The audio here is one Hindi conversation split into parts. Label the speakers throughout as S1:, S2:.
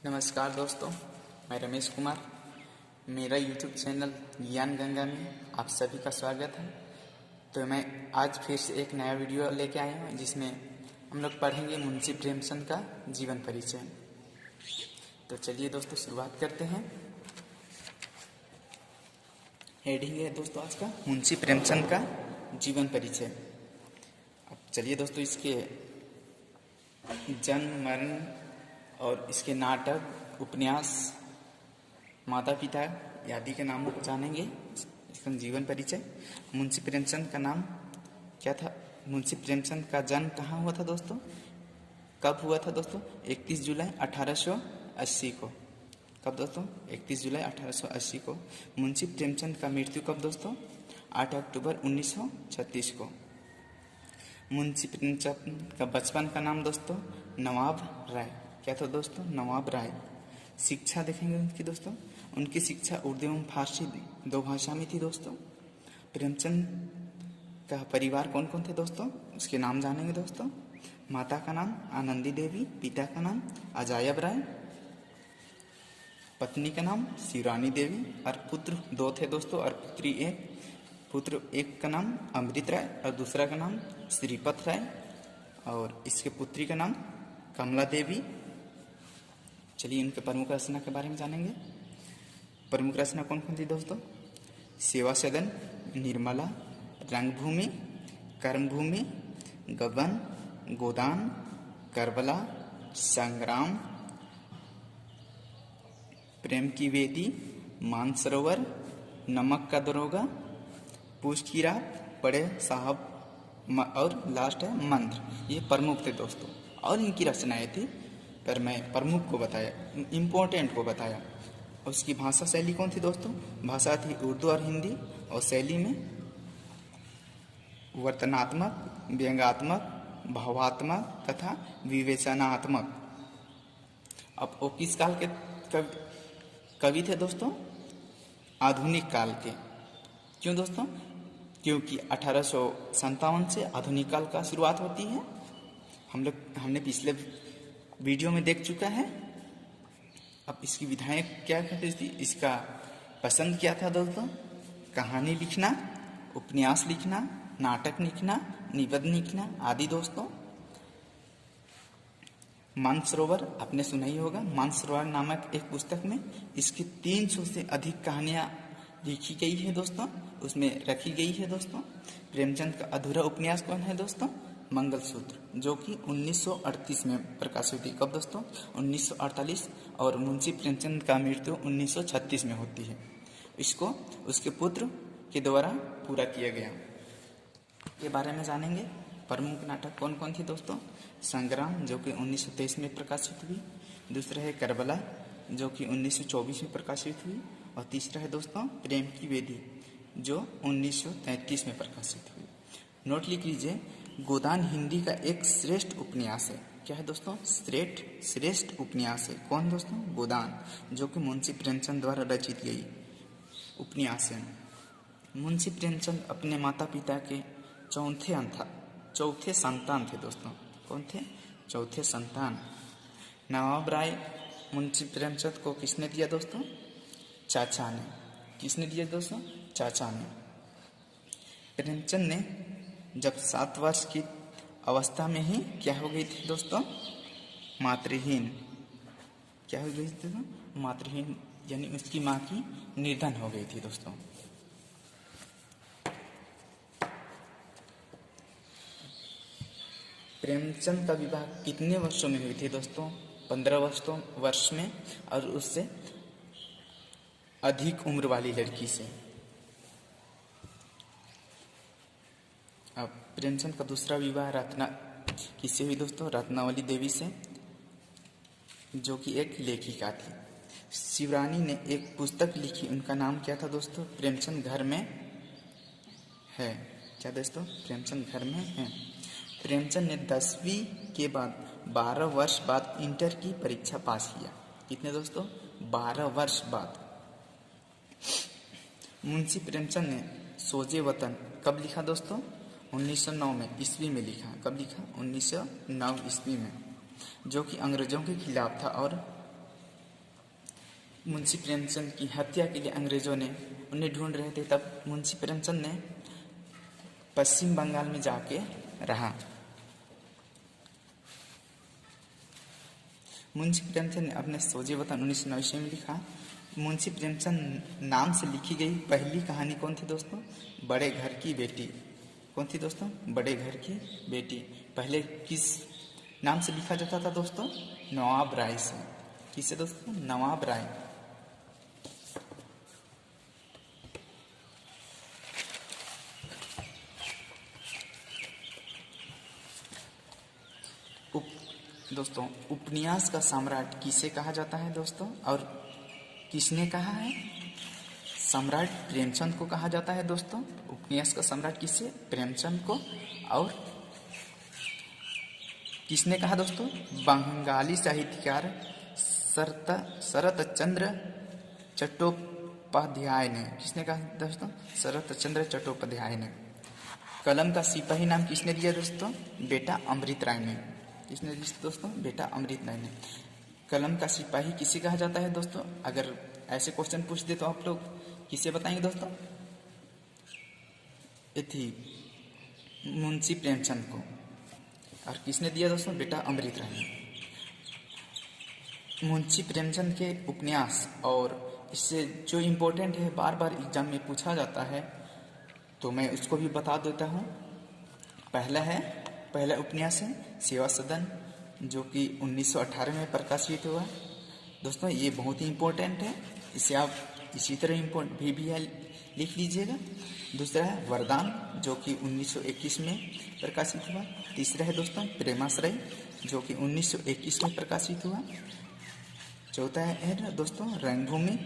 S1: नमस्कार दोस्तों, मैं रमेश कुमार। मेरा यूट्यूब चैनल ज्ञान गंगा में आप सभी का स्वागत है। तो मैं आज फिर से एक नया वीडियो लेके आया हूँ जिसमें हम लोग पढ़ेंगे मुंशी प्रेमचंद का जीवन परिचय। तो चलिए दोस्तों शुरुआत करते हैं। हेडिंग है दोस्तों आज का मुंशी प्रेमचंद का जीवन परिचय। अब चलिए दोस्तों इसके जन्म, मरण और इसके नाटक, उपन्यास, माता पिता आदि के नामों को जानेंगे। इसका जीवन परिचय। मुंशी प्रेमचंद का नाम क्या था? मुंशी प्रेमचंद का जन्म कहाँ हुआ था दोस्तों? कब हुआ था दोस्तों? 31 जुलाई 1880 को। कब दोस्तों? 31 जुलाई 1880 को। मुंशी प्रेमचंद का मृत्यु कब दोस्तों? 8 अक्टूबर 1936 को। मुंशी प्रेमचंद का बचपन का नाम दोस्तों नवाब राय। क्या था दोस्तों? नवाब राय। शिक्षा देखेंगे उनकी दोस्तों। उनकी शिक्षा उर्दू एवं फारसी दो भाषा में थी दोस्तों। प्रेमचंद का परिवार कौन कौन थे दोस्तों? उसके नाम जानेंगे दोस्तों। माता का नाम आनंदी देवी, पिता का नाम अजायब राय, पत्नी का नाम शिवरानी देवी और पुत्र दो थे दोस्तों और पुत्री एक। पुत्र एक का नाम अमृत राय और दूसरा का नाम श्रीपत राय और इसके पुत्री का नाम कमला देवी। चलिए इनके प्रमुख रचना के बारे में जानेंगे। प्रमुख रचना कौन कौन थी दोस्तों? सेवा सदन, निर्मला, रंगभूमि, कर्मभूमि, गबन, गोदान, करबला, संग्राम, प्रेम की वेदी, मानसरोवर, नमक का दरोगा, पूछ की रात, बड़े साहब और लास्ट है मंत्र। ये प्रमुख थे दोस्तों और इनकी रचनाएं थी, पर मैं प्रमुख को बताया, इम्पोर्टेंट को बताया। उसकी भाषा शैली कौन थी दोस्तों? भाषा थी उर्दू और हिंदी और शैली में वर्तनात्मक, व्यंग्यात्मक, भावात्मक तथा विवेचनात्मक। अब वो किस काल के कवि थे दोस्तों? आधुनिक काल के। क्यों दोस्तों? क्योंकि 1857 से आधुनिक काल का शुरुआत होती है। हमने पिछले वीडियो में देख चुका है। अब इसकी विधाएं क्या कहती थी? इसका पसंद क्या था दोस्तों? कहानी लिखना, उपन्यास लिखना, नाटक लिखना, निबंध लिखना आदि दोस्तों। मानसरोवर आपने सुना ही होगा। मानसरोवर नामक एक पुस्तक में इसकी 300 से अधिक कहानियां लिखी गई है दोस्तों, उसमें रखी गई है दोस्तों। प्रेमचंद का अधूरा उपन्यास कौन है दोस्तों? मंगलसूत्र, जो कि 1938 में प्रकाशित हुई। कब दोस्तों? 1948। और मुंशी प्रेमचंद का मृत्यु 1936 में होती है। इसको उसके पुत्र के द्वारा पूरा किया गया। के बारे में जानेंगे। प्रमुख नाटक कौन कौन थी दोस्तों? संग्राम, जो कि 1923 में प्रकाशित हुई। दूसरा है करबला, जो कि 1924 में प्रकाशित हुई। और तीसरा है दोस्तों प्रेम की वेदी, जो 1933 में प्रकाशित हुई। नोट लिख लीजिए। गोदान हिंदी का एक श्रेष्ठ उपन्यास है। क्या है दोस्तों? श्रेष्ठ उपन्यास है। कौन दोस्तों? गोदान, जो कि मुंशी प्रेमचंद द्वारा रचित गई उपन्यास है। मुंशी प्रेमचंद अपने माता पिता के चौथे संतान थे दोस्तों। कौन थे? चौथे संतान। नवाब राय मुंशी प्रेमचंद को किसने दिया दोस्तों? चाचा ने। किसने दिया दोस्तों? चाचा ने। प्रेमचंद ने जब 7 वर्ष की अवस्था में ही क्या हो गई थी दोस्तों? मातृहीन। क्या हो गई थी दोस्तों? मातृहीन, यानी उसकी माँ की निधन हो गई थी दोस्तों। प्रेमचंद का विवाह कितने वर्षों में हुई थी दोस्तों? 15 वर्ष में और उससे अधिक उम्र वाली लड़की से। अब प्रेमचंद का दूसरा विवाह किससे हुई दोस्तों? रत्नावली देवी से, जो कि एक लेखिका थी। शिवरानी ने एक पुस्तक लिखी, उनका नाम क्या था दोस्तों? प्रेमचंद घर में है। क्या दोस्तों? प्रेमचंद घर में है। प्रेमचंद ने 10वीं के बाद 12 वर्ष बाद इंटर की परीक्षा पास किया। कितने दोस्तों? 12 वर्ष बाद। मुंशी प्रेमचंद ने सोजे वतन कब लिखा दोस्तों? 1909 में, ईस्वी में लिखा। कब लिखा? 1909 ईस्वी में, जो कि अंग्रेजों के खिलाफ था और मुंशी प्रेमचंद की हत्या के लिए अंग्रेजों ने उन्हें ढूंढ रहे थे, तब मुंशी प्रेमचंद ने पश्चिम बंगाल में जाके रहा। मुंशी प्रेमचंद ने अपने सोजे वतन 1909 में लिखा। मुंशी प्रेमचंद नाम से लिखी गई पहली कहानी कौन थी दोस्तों? बड़े घर की बेटी। कौन थी दोस्तों? बड़े घर की बेटी। पहले किस नाम से लिखा जाता था दोस्तों? नवाब राय से। किससे दोस्तों? नवाब राय। दोस्तों उपन्यास का सम्राट किसे कहा जाता है दोस्तों, और किसने कहा है? सम्राट प्रेमचंद को कहा जाता है दोस्तों। उपन्यास का सम्राट किसे? प्रेमचंद को। और किसने कहा दोस्तों? बंगाली साहित्यकार शरत चंद्र चट्टोपाध्याय ने। किसने कहा दोस्तों? शरत चंद्र चट्टोपाध्याय ने। कलम का सिपाही नाम किसने दिया दोस्तों? बेटा अमृत राय ने। किसने दिया दोस्तों? बेटा अमृत राय ने। कलम का सिपाही किसे कहा जाता है दोस्तों? अगर ऐसे क्वेश्चन पूछ दे तो आप लोग किसे बताएंगे दोस्तों? ये थी मुंशी प्रेमचंद को। और किसने दिया दोस्तों? बेटा अमृत राय ने। मुंशी प्रेमचंद के उपन्यास और इससे जो इम्पोर्टेंट है, बार बार एग्जाम में पूछा जाता है, तो मैं उसको भी बता देता हूँ। पहला उपन्यास है सेवा सदन, जो कि 1918 में प्रकाशित हुआ। दोस्तों ये बहुत ही इम्पोर्टेंट है, इसे आप इसी तरह भी लिख लीजिएगा। दूसरा है वरदान, जो कि 1921 में प्रकाशित हुआ। तीसरा है दोस्तों प्रेमाश्रय, जो कि 1921 में प्रकाशित हुआ। चौथा है दोस्तों रंगभूमि,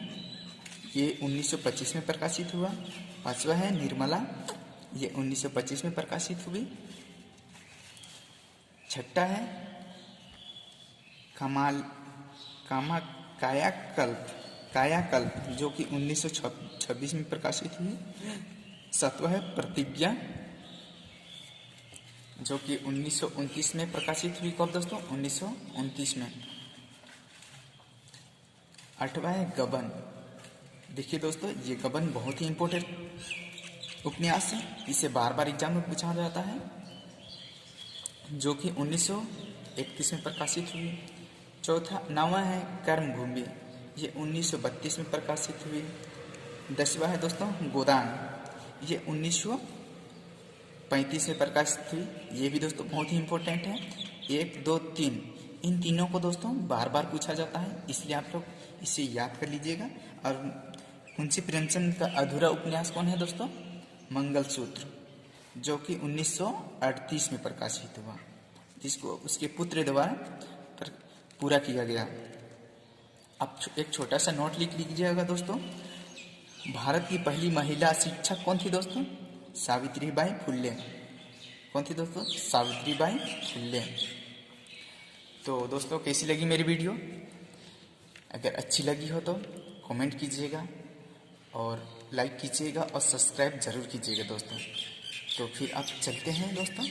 S1: ये 1925 में प्रकाशित हुआ। पांचवा है निर्मला, ये 1925 में प्रकाशित हुई। छठा है कायाकल्प, जो कि 1926 में प्रकाशित हुई। सातवां है प्रतिज्ञा, जो कि 1929 में प्रकाशित हुई। कब दोस्तों? 1929 में। आठवां है गबन। देखिए दोस्तों ये गबन बहुत ही इंपॉर्टेंट उपन्यास है, इसे बार बार एग्जाम में पूछा जाता है, जो कि 1931 में प्रकाशित हुई। नवा है कर्मभूमि, ये 1932 में प्रकाशित हुई। 10वां है दोस्तों गोदान, ये 1935 में प्रकाशित हुई। ये भी दोस्तों बहुत ही इंपॉर्टेंट है। 1, 2, 3 इन तीनों को दोस्तों बार बार पूछा जाता है, इसलिए आप लोग इसे याद कर लीजिएगा। और मुंशी प्रेमचंद का अधूरा उपन्यास कौन है दोस्तों? मंगलसूत्र, जो कि 1938 में प्रकाशित हुआ, जिसको उसके पुत्र द्वारा पूरा किया गया। अब एक छोटा सा नोट लिख लीजिएगा दोस्तों। भारत की पहली महिला शिक्षक कौन थी दोस्तों? सावित्रीबाई फुल्ले। कौन थी दोस्तों? सावित्रीबाई फुल्ले। तो दोस्तों कैसी लगी मेरी वीडियो? अगर अच्छी लगी हो तो कमेंट कीजिएगा और लाइक कीजिएगा और सब्सक्राइब जरूर कीजिएगा दोस्तों। तो फिर आप चलते हैं दोस्तों।